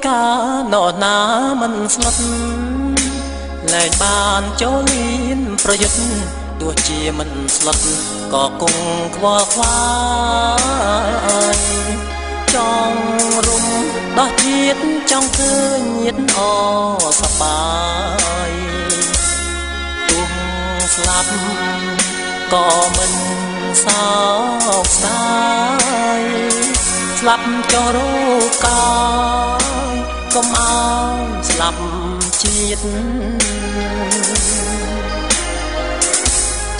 កាណោណាមិនស្លុតលែងបានចូលលៀនប្រយុទ្ធទោះជាមិនស្លុតក៏គង់ខ្វល់ខ្វាយចង់រុំដោះជាតិចង់ឃើញញាតិអសប្បាយទោះស្លាប់ក៏មិនសោកស្ដាយស្លាប់ចោលរូបកាយកុំអោយស្លាប់ជាតិ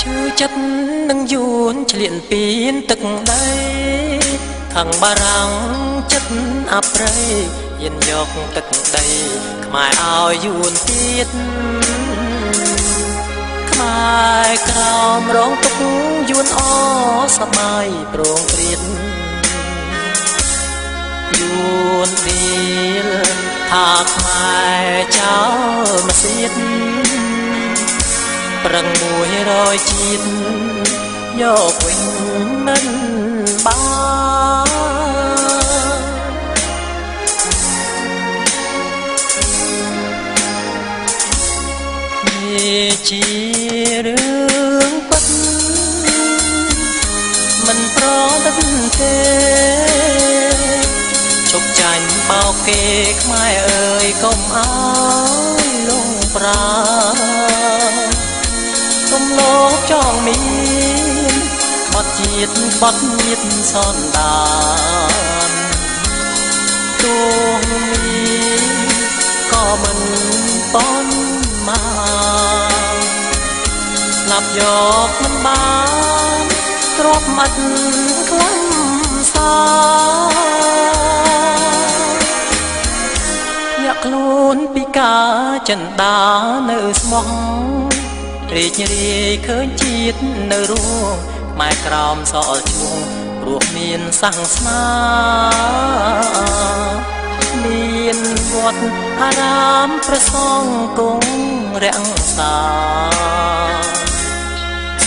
ឈឺចិត្តនឹងយួនឆ្លៀនពីនទឹកដីខាងបារាំងចិត្តអប្រៃយានយកទឹកដីខ្មែរឲ្យយួនទៀតខ្មែរក្រោមរងទុកយួនអសប្បាយប្រងព្រាតយួនឌីលថាខ្មែរចោលមកសៀតប្រឹង100ជាតិយកវិញមិនបានជារឿងពិតមិនប្រដិតទេជប់ចាញ់បោកគេខ្មែរអើយកុំអើយលងប្រាកុំលោកចង់មានបត់ជាតិបត់ញាតសន្តានទោះមានក៏មិនបន់មកស្លាប់យកមិនបានទ្របមាត់ខ្លាំងសាញាក់ខ្លួនពីការចិនដានៅស្មោះរីករាយឃើញជាតិនៅរស់ខ្មែរក្រោមសល់ឈ្មោះព្រោះមានសាសនាមានវត្តអារាមព្រះសង្ឃគង់រក្សា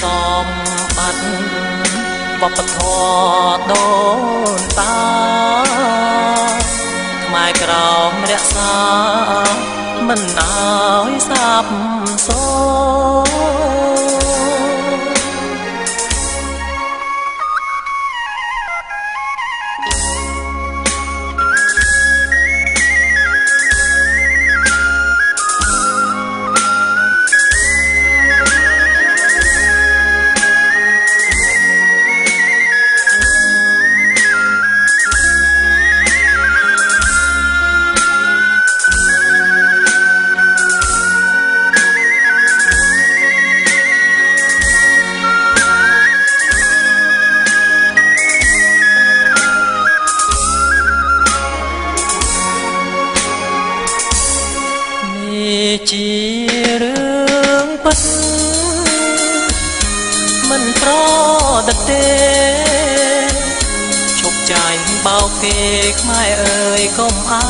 សម្បត្តិវប្បធម៌ដូនតាខ្មែរក្រោមរក្សាមិនឲ្យសាបសូន្យជារឿងពិតមិនប្រដិតទេឈប់ចាញ់បោកគេខ្មែរអើយកុំអើ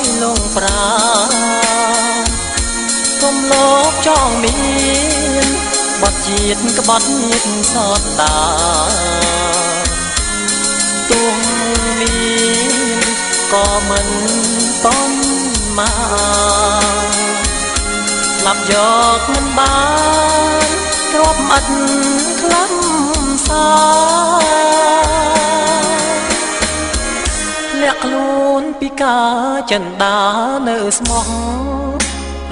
យលងប្រាកុំលោកចង់មានបត់ជាតិក្បត់ញាតសតតាទោះមានក៏មិនបំមកស្លាប់យកមិនបានទ្របអត់ខ្លាំងសាលាក់ខ្លួនពីការចិនដានៅស្មោះ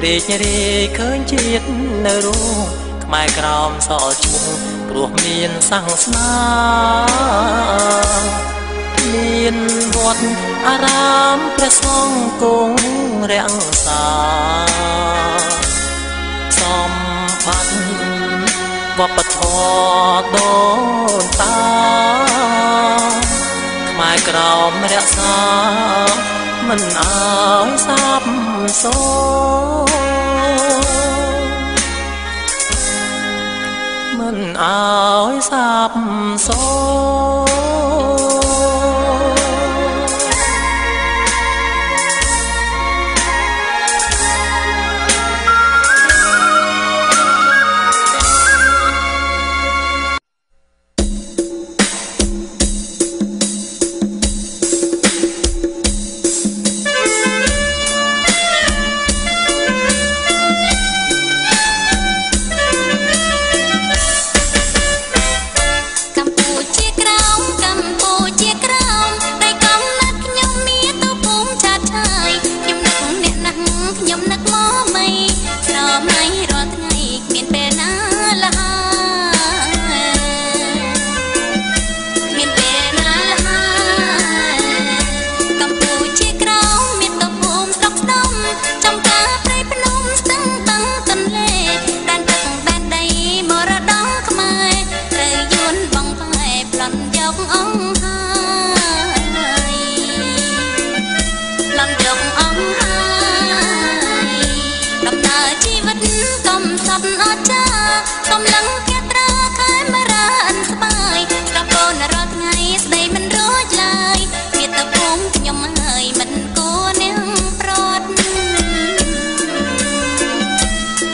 រីករាយឃើញជាតិនៅរស់ខ្មែរក្រោមសល់ឈ្មោះព្រោះមានសាសនាមានវត្តអារាមព្រះសង្ឃគង់រក្សាសម្បត្តិវប្បធម៌ដូនតាខ្មែរក្រោមរក្សាមិនឲ្យសាបសូន្យមិនឲ្យសាបសូន្យ ស្ដីមិនរួចឡើយមាតុភូមិខ្ញុំហើយមិនគួរនាងប្រត់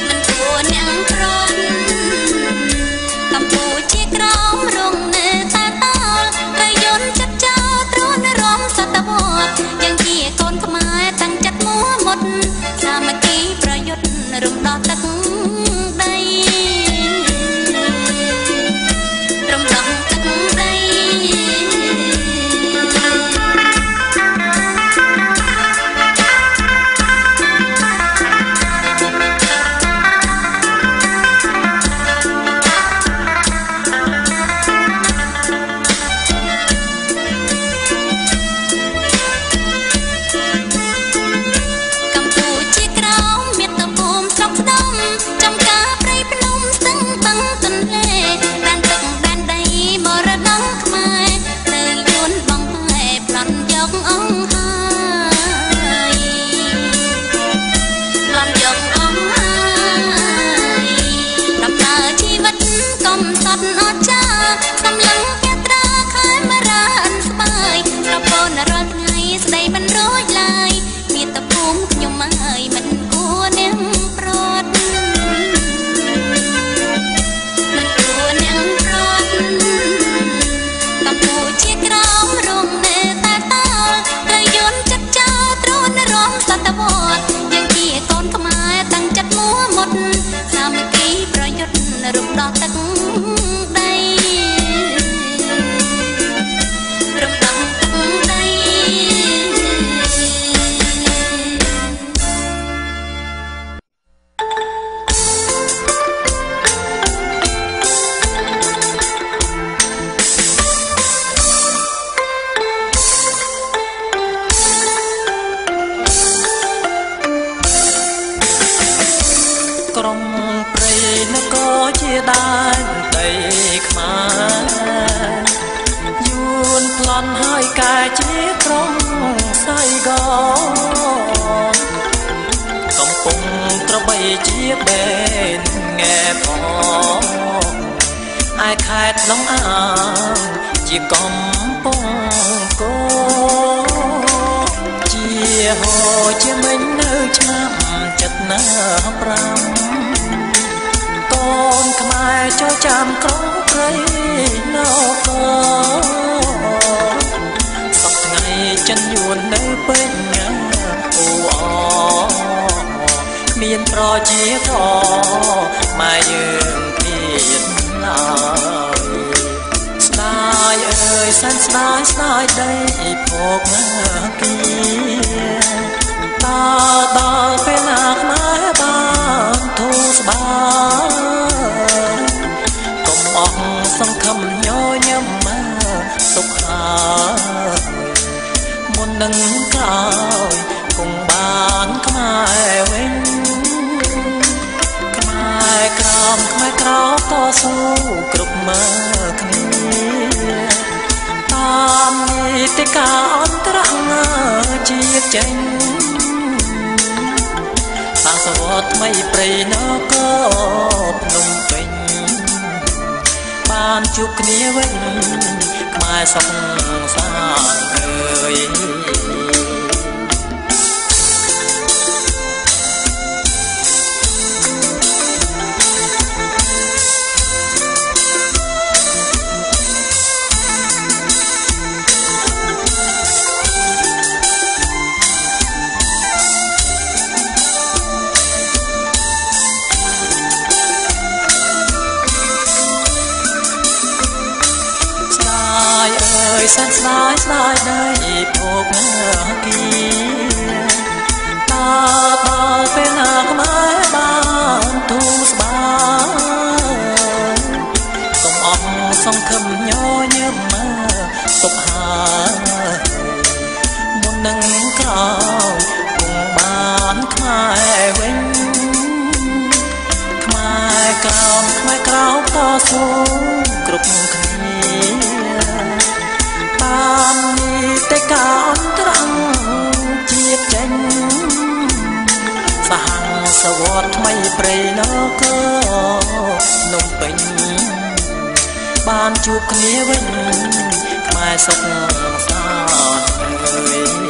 មិនគួរនាងប្រត់កម្ពុជាក្រោមរងនៅតាតោត្រូវយន្តចិត្តចោលទ្រួនរំសតវត្សយ៉ាងជាកូនខ្មែរតាំងចិត្តមួមុតសាមគ្គីប្រយុទ្ធរំដោះទឹកដីរំដោះទឹកដី សុខសាន្តអើយ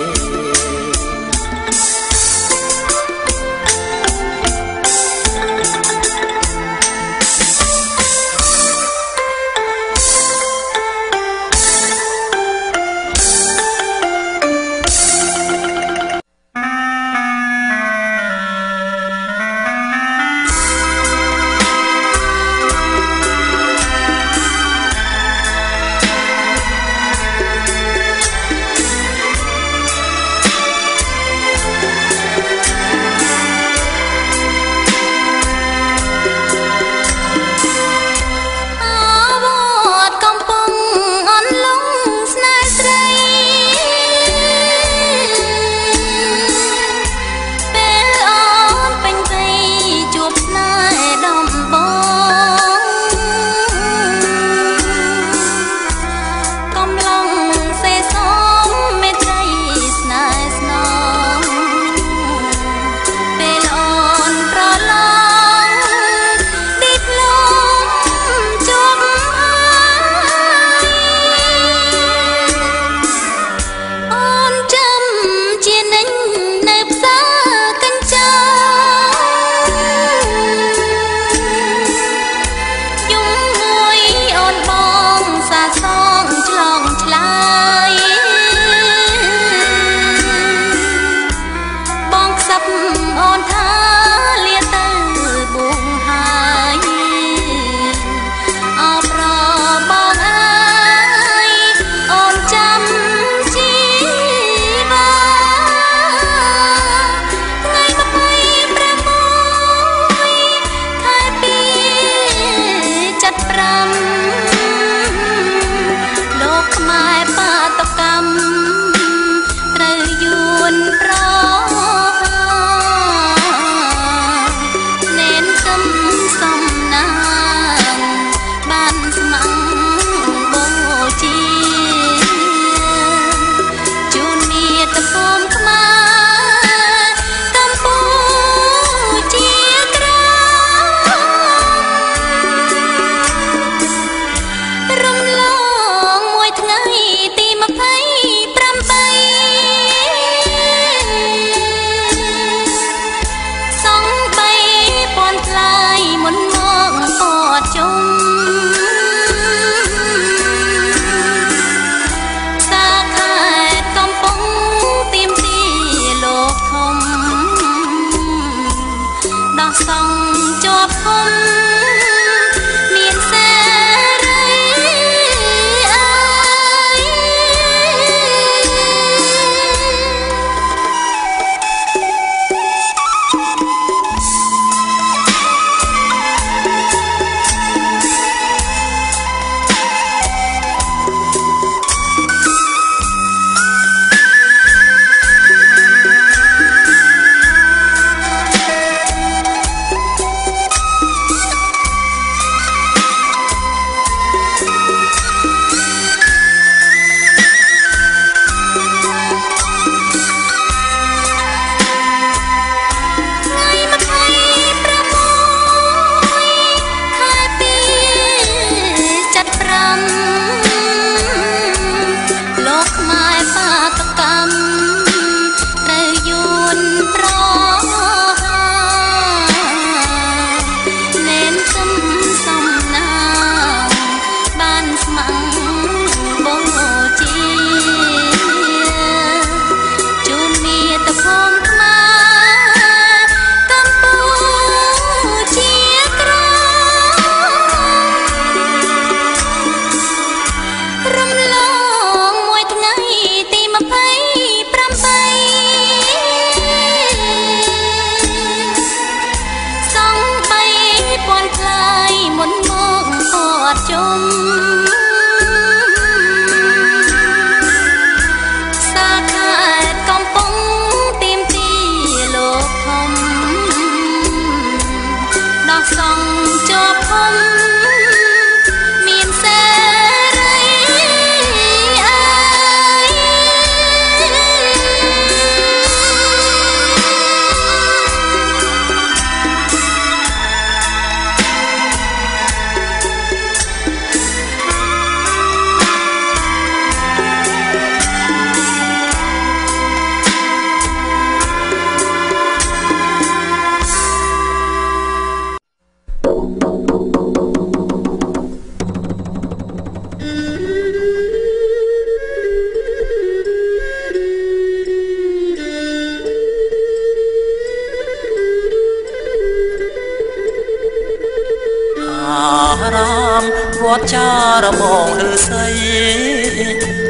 របងឬស្អី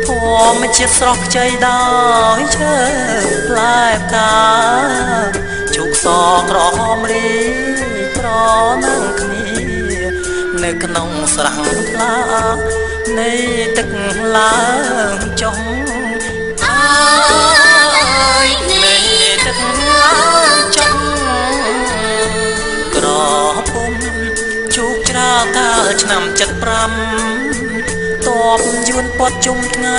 ធម្មជាតិស្រស់ខ្ចីដោយឈើផ្លែផ្កាជុកសក្រហមរីក្រណាំងគ្នានៅក្នុងស្រះថ្លានៃទឹកឡើងចុះអើយនៃទឹកឡើងចុះក្រពុំជោគច្រាលកាលឆ្នាំ75តបយួនពត់ជុំថ្ងៃ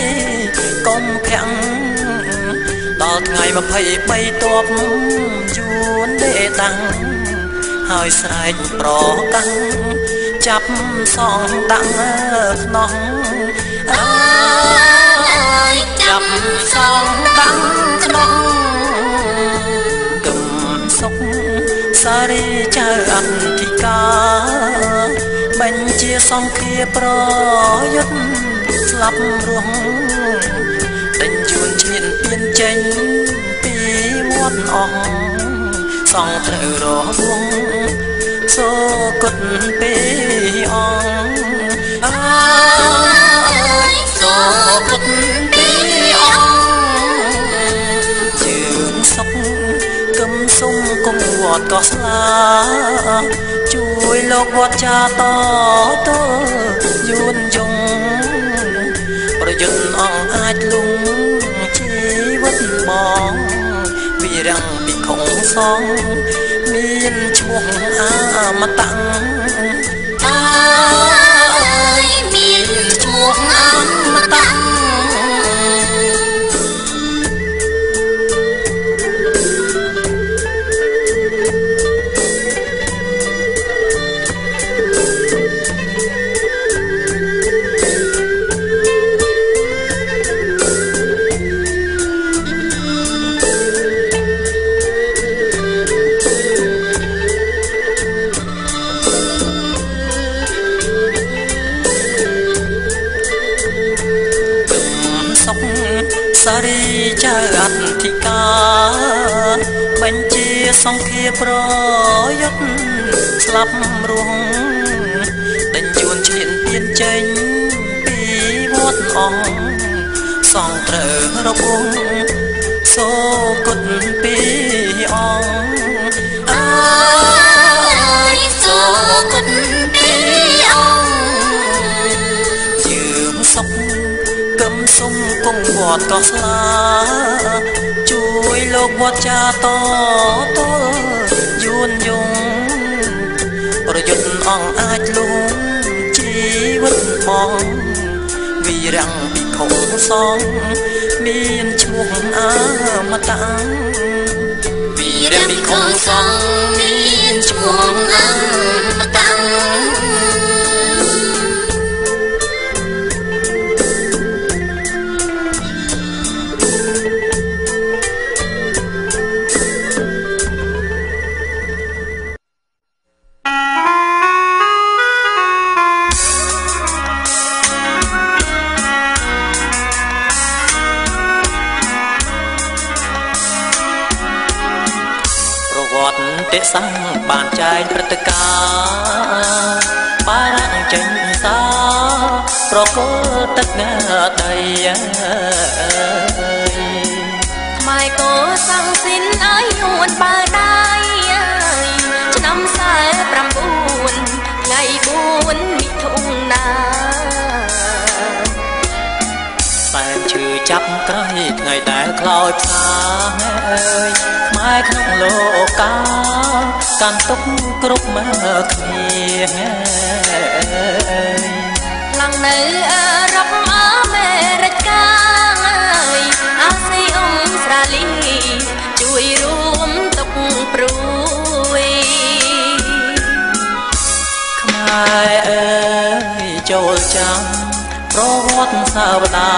20កុម្ភៈដល់ថ្ងៃ23តបយួនដេតាំងហើយស្រែកប្រកាំងចាប់សងដាក់ក្នុងអើយចាប់សងដាក់ក្នុងគំសុកសារីចៅអធិការបញ្ជាសង្ឃាប្រយុទ្ធស្លាប់រស់ដេញជួនឈានពៀនចេញពីមាត់អស់សងត្រូវរស់វងសូគុតពីអង្គអើយសូគុតពីអង្គជឿនសុកគំសុំគង់វត្តកោះស្លាជួយលោកវត្តចាតតយួនយងប្រយុទ្ធអង្គអាចលុងជីវិតបងវិរាំងពីខុងសងមានឈ្មោះអមតៈអើយមានឈ្មោះអមតៈសារីចៅអធិការបញ្ជាសង្ឃាប្រយុទ្ធស្លាប់រស់ដេញជួនឈានពៀនចេញពីវត្តអង្គសងត្រូវរបងសូគុតពីអង្គអើយសូគុតពីអង្គជឿមសុកគំសុំគង់វត្តកោះស្លាជួយលោកវត្តចាតតយួនយងប្រយុទ្ធអង្គអាចលុងជីវិតបងវិរាំងពីខុងសងមានឈ្មោះអមតៈវិរាំងពីខុងសងមានឈ្មោះអមតៈទេសាំងបានចែកព្រឹត្តិការណ៍បារាំងចេញសាប្រគល់ទឹកដីខ្មែរក៏សង្ស៊ីនឲ្យយួនបើដៃឆ្នាំ49ថ្ងៃ4មិថុនាសែនឈឺចាប់ក្រោយថ្ងៃដែលខ្លោចផ្សាអើយខ្មែរក្នុងលោកកាកាន់ទុកគ្រប់មើលគ្នាខ្លាំងនៅអឺរ៉ុបអាមេរិកកាអាស៊ីអ៊ុំស្ត្រាលីជួយរួមទុកព្រួយខ្មែរអើយចូលចាំប្រវត្តិសាវតា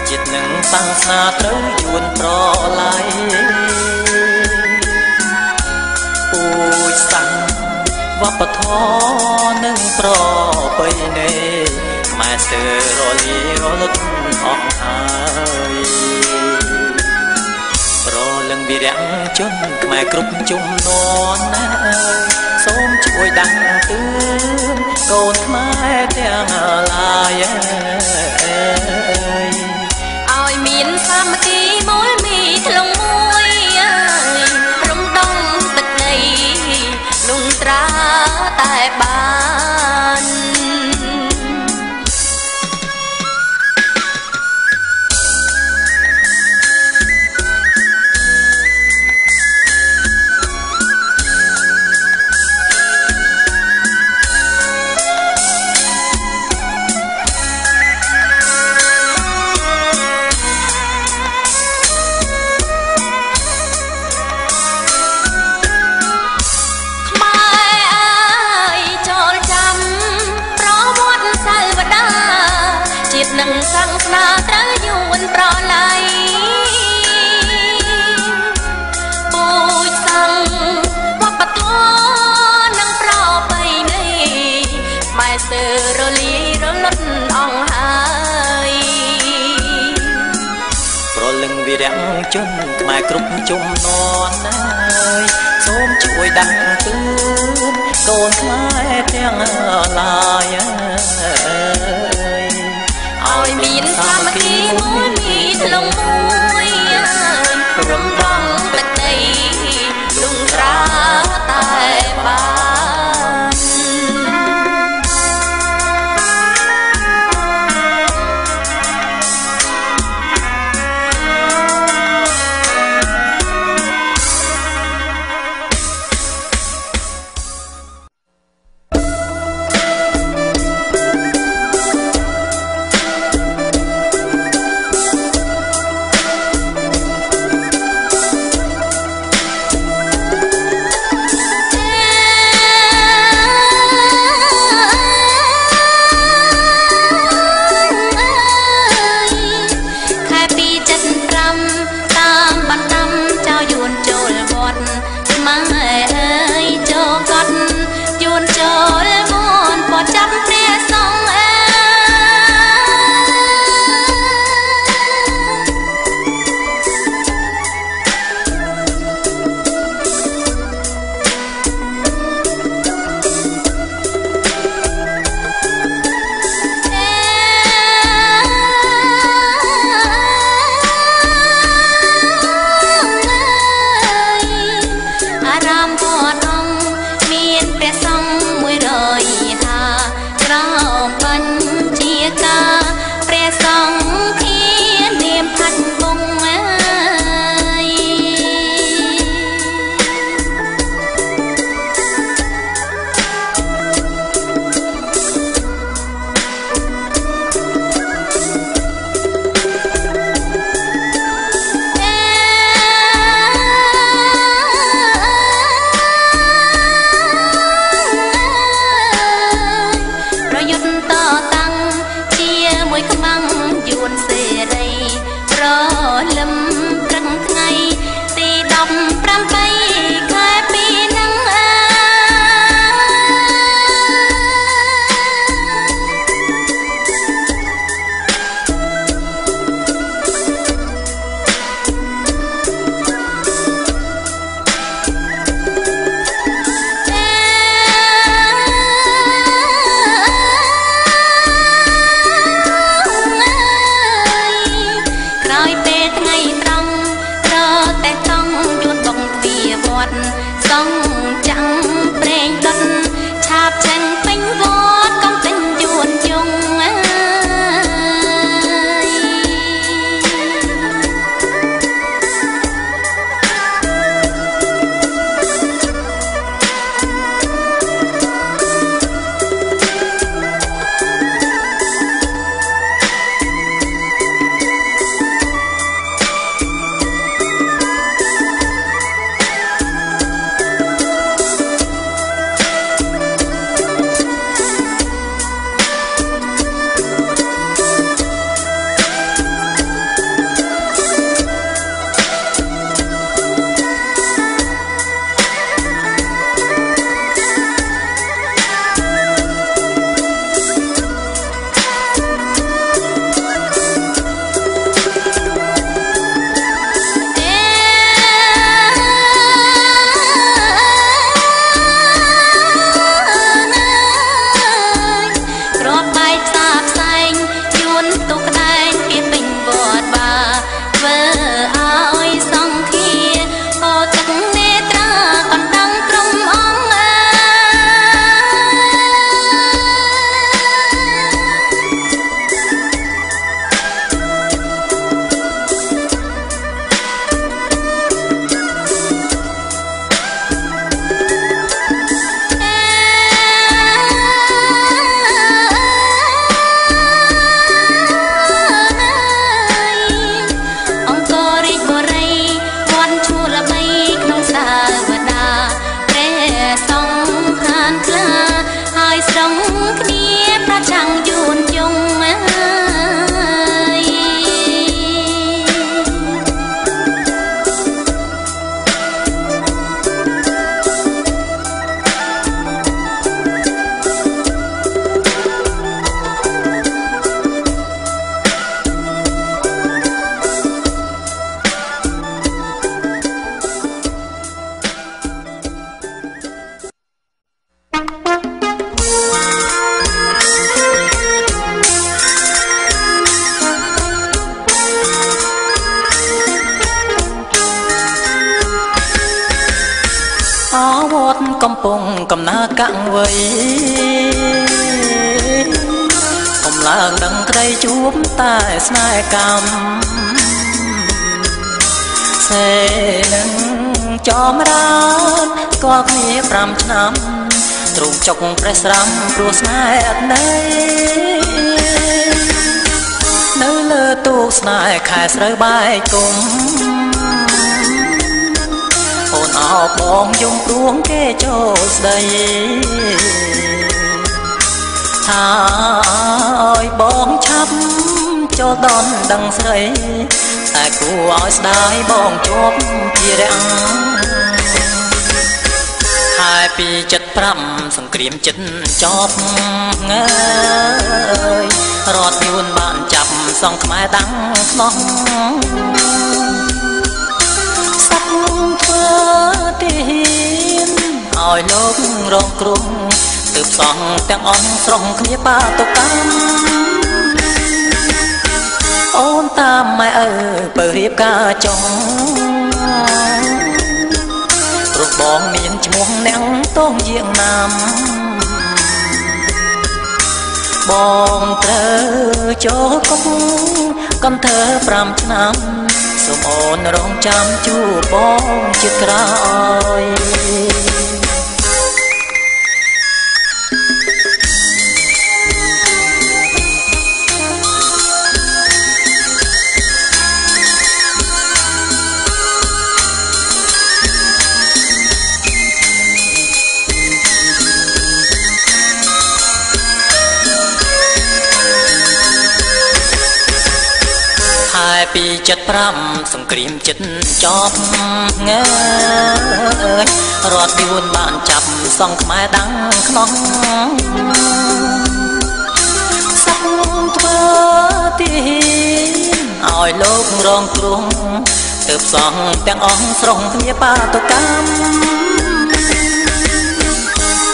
ជាតិនឹងសាសនាត្រូវយួនប្រឡ័យពូជសាសន៍វប្បធម៌និងប្រពៃណីខ្មែរស្ទើររលីរលត់អស់ហើយប្រលឹងវីរៈជនខ្មែរគ្រប់ជំនាន់ណា សូមជួយដាំទឿនកូនខ្មែរទាំងឡាយឲ្យមានសាមគ្គីមូលមីធ្លុងមួយរំដងទឹកដីលងត្រាតែបាននឹងសាំងស្នាត្រូវយួនប្រឡ័យពូជសាំងវប្បធម៌នឹងប្រពៃណីម៉ែស្ទើរលាយរលត់អង្ហើយប្រលឹងវីរៈជនខ្មែរគ្រប់ជំនាន់ហើយសូមជួយដាំទឿនកូនខ្មែរទាំងឡាយឲ្យមានសាមគ្គីមូលមីធ្លុងមួយរំដងទឹកដីលងត្រាតែបាន កំពុងកំណើតកាំងវ័យកំឡើងនឹងក្តីជួបតែស្នេហ៍កម្មសេនឹងចំរានស្គាល់គ្នា5ឆ្នាំទ្រូងចុកប្រេះស្រាំព្រោះស្នេហ៍អត់ន័យនៅលើទូកស្នេហ៍ខែស្រូវបែកគុំអូនអោបបងយំព្រួងគេចូលស្ដីថាអើយបងឆាប់ចូលដល់ដឹងស្រីតែគួរឲ្យស្ដាយបងជាប់ជារាំងហើយពី75សង្គ្រាមចិត្តចប់ងើយរត់យួនបានចាប់សងខ្មែរដាំងខ្នោះសាប់ធ្វើទីហ៊ានឲ្យលោករងគ្រងទើបសងទាំងអស់ស្រងគ្នាបាតុកម្មអូនតាមម៉ែអើបើរៀបការចុងព្រោះបងមានឈ្មោះអ្នកតងជាងណាំបងត្រូវចូលគុកកន្ធ្វើ5ឆ្នាំសូមអូនរងចាំជួបបងជាក្រោយពី75សង្គ្រាមចិត្តចប់ងើយរត់យួនបានចាប់សងខ្មែរដាំងខ្នោះសាប់ធ្វើទីឲ្យលោករងគ្រោះទើបសងទាំងអស់ស្រងគ្នាបាតុកម្ម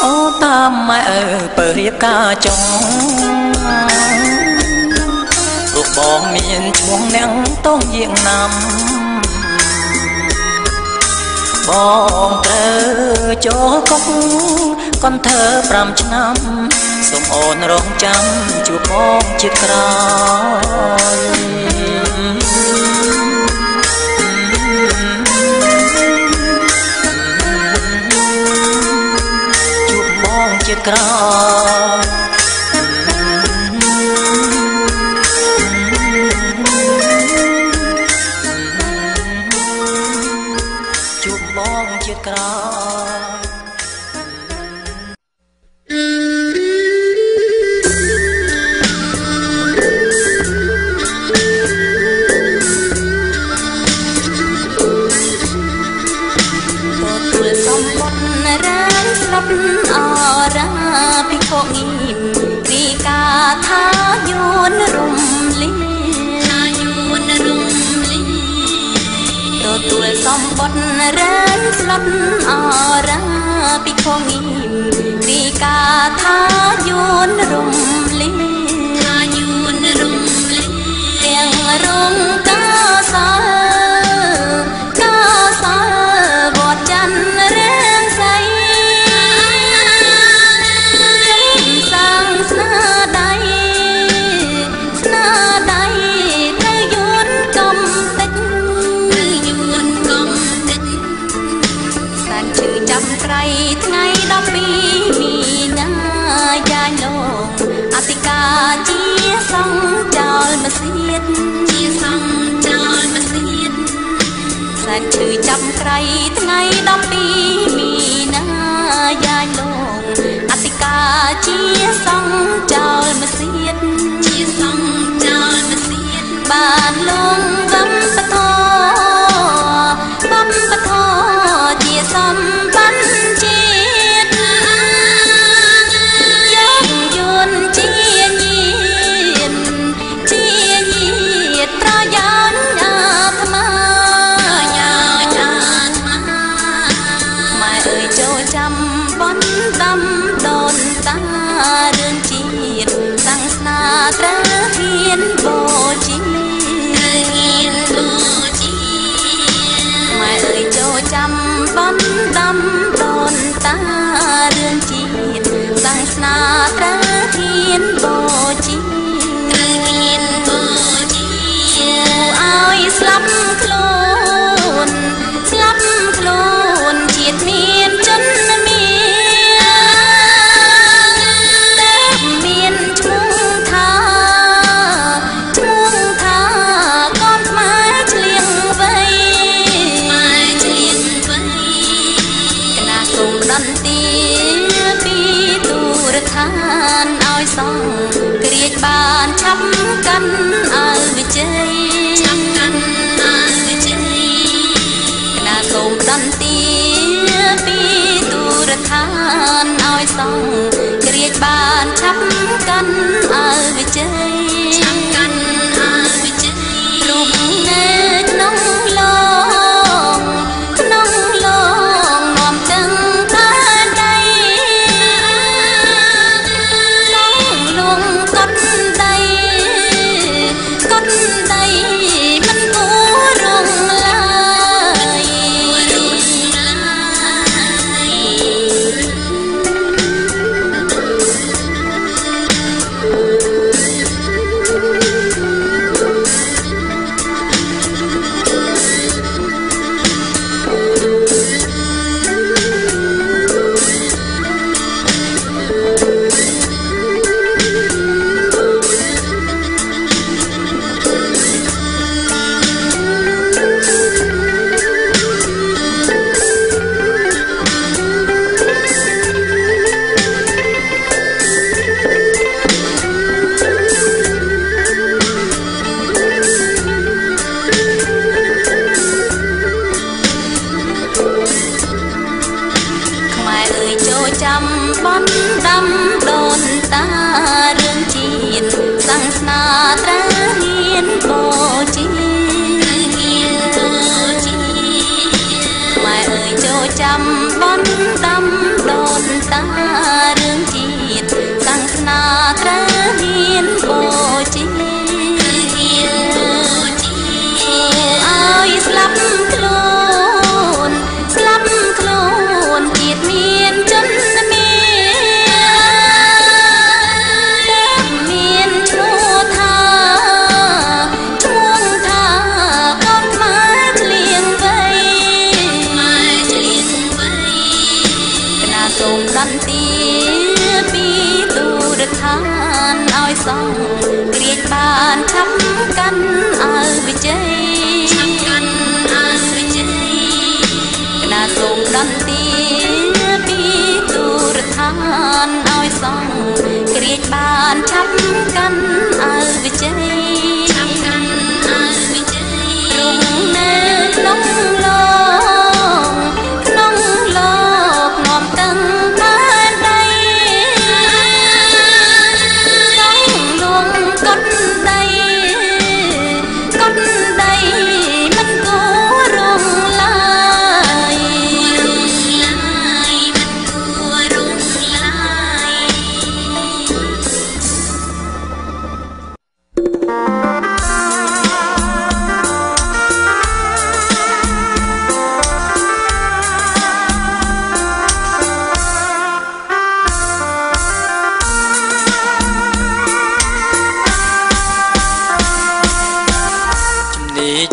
អូតាមម៉ែអើបើរៀបការចុងព្រោះបងមានឈ្មោះអ្នកតងជាងណាំបងត្រូវចូលគុកកន្ធ្វើ5ឆ្នាំសូមអូនរងចាំជួបបងជាក្រោយជួបបងជាក្រោយក្រោទទួលសំបុត្ររានស្លាប់អរាពីកងីមពីកាថាយួនរំលីទទួលសំបុត្ររានស្លាប់អរាពីកងីមពីកាថាយួនរំលីទាំងរងកាសាវត្តច័ន្ទរាំងសៃសាងស្នាដៃទៅយួនកំតិចសានឈឺចាំក្រៃថ្ងៃ12មីនាយ៉ាញឡងអតិកាជាសង្ចោលមសៀតសានឈឺចាំក្រៃថ្ងៃ12មីនាយ៉ាញឡងអតិកាជាសង្ចោលមសៀតបានលងវំបធជាសម្បត្តិជាតិយើងយន្តជាញាតិប្រយោជន៍អាត្មាម៉ែអើយចូលចាំបន់ដាំដូនតារឿងជាតិសាសនាត្រូវហ៊ានបូជា ស្លាប់ខ្លួនស្លាប់ខ្លួនជាតិមានជនមានឈ្មោះថាកូនខ្មែរឆ្លៀងវ័យកណាសូមដន្ទាពីទូរឋានឲ្យសងគ្រាចបានឆាប់កាន់ឲ្យវិជ័យកណាសូមដន្ទាពីទូរឋានឲ្យសងគ្រាចបានឆាប់កាន់ឲ្យវិជ័យរូបនៅក្នុងឡងនាំទាំងតែដៃលងកត់ដៃមិនគួររងឡើយចាំបន់ដាំដូនតារឿងជាតិសាសនាត្រាហ៊ានបូជាខ្មែរអើយចូលចាំបន់ដាំដូនតារឿងជាតិសាសនាត្រាហ៊ានបូជាឲ្យស្លាប់ខ្លួនជាតិមានជនមានឈ្មោះថាកូនខ្មែរឆ្លៀងវ័យកណាសូមដន្ទាពីទូរឋានឲ្យសងគ្រាចបានឆាប់កាន់ឲ្យវិជ័យកណាសូមដន្ទាពីទូរឋានឲ្យសងគ្រាចបានឆាប់កាន់ឲ្យវិជ័យរុងនៅក្នុងឡងនាំទាំងតែដៃលងកត់ដៃមិនគួររងឡើយ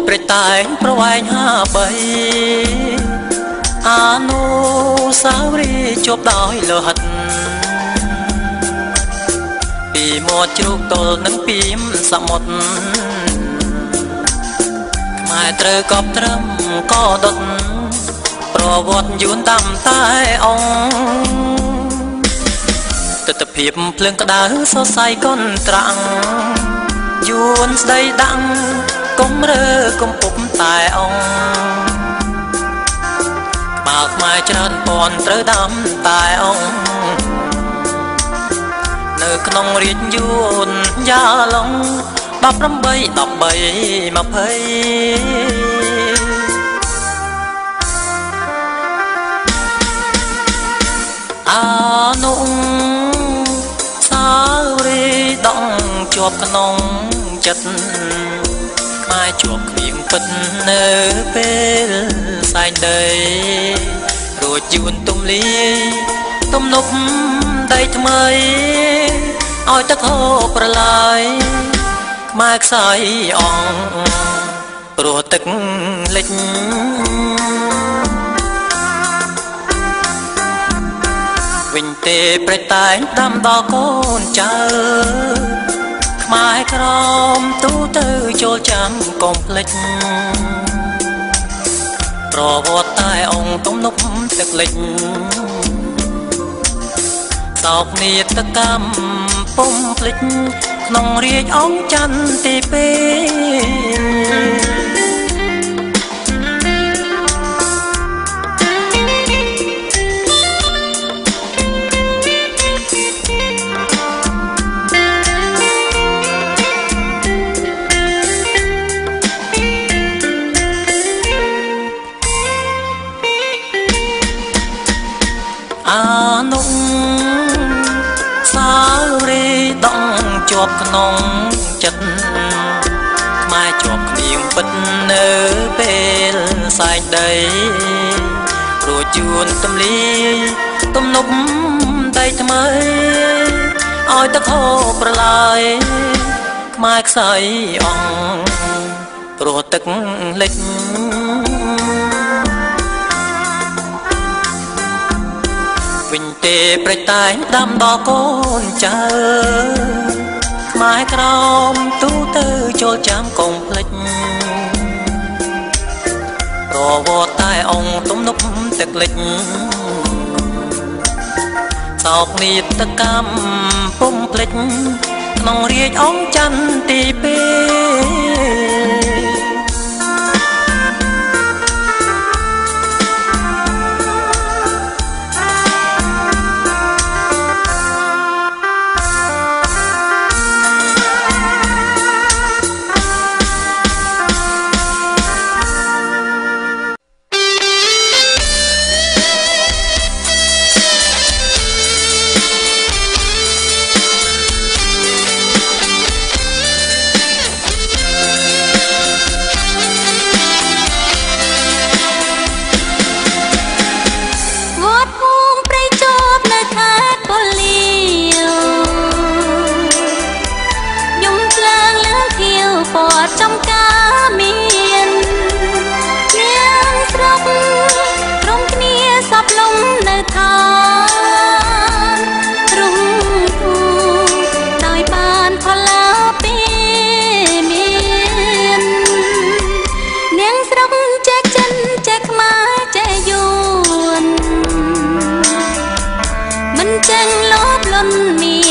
ព្រៃតែងប្រវែង53អនុស្សាវរីយ៍ជាប់ដោយលោហិតពីមាត់ជ្រូកទល់នឹងពីមសមុទ្រខ្មែរត្រូវកប់ត្រឹមកដុតប្រវត្តិយួនតាមតែអង្គទិដ្ឋភាពភ្លើងក្តៅសរសៃកុនត្រាំងយួនស្ដីដាំងកុំរើកុំពុបតែអង្គបើខ្មែរច្រើនពាន់ត្រូវដាំតែអង្គនៅក្នុងរាជយួនយ៉ាឡុង18 13 20អានុសាវរីយ៍ដងជាប់ក្នុងចិត្តខ្មែរជាប់គ្រៀងពិតនៅពេលសែងដីរួចយួនទំលាយទំនប់ដីថ្មីឲ្យទឹកហូរប្រឡាយខ្មែរខ្សែអង្គ ព្រោះទឹកលិចវិញទេប្រតែងដាំដល់កូនចៅខ្មែរក្រមទូទៅចូលចាំកុំភ្លេចប្រវត្តិតែអង្គទំនប់ទឹកលិចសោកនាដកម្មពុំភ្លេចក្នុងរាជអង្គចន្ទទីពេលអានុសារីដងជាប់ក្នុងចិត្តខ្មែរជាប់គ្មានពិតនៅពេលសែងដីរួចជួនទំលីទំនប់ដីថ្មីឲ្យទឹកហូរប្រឡាយខ្មែរខ្សែអង្គព្រោះទឹកលិចវិញទេប្រតែងដាំដល់កូនចៅខ្មែរក្រមទូទៅចូលចាំកុំភ្លេចប្រវត្តិតែអង្គទំនប់ទឹកលិចសោកនាដកម្មពុំភ្លេចក្នុងរាជអង្គចន្ទទីពេលចំការមាននាងស្រុកក្រុមគ្នាសពលំនៅឋានរុងធូដោយបានផលាពីមាននាងស្រុកចែកចិនចែកខ្មែរចែកយួនមិនចឹងលោភលន់មាន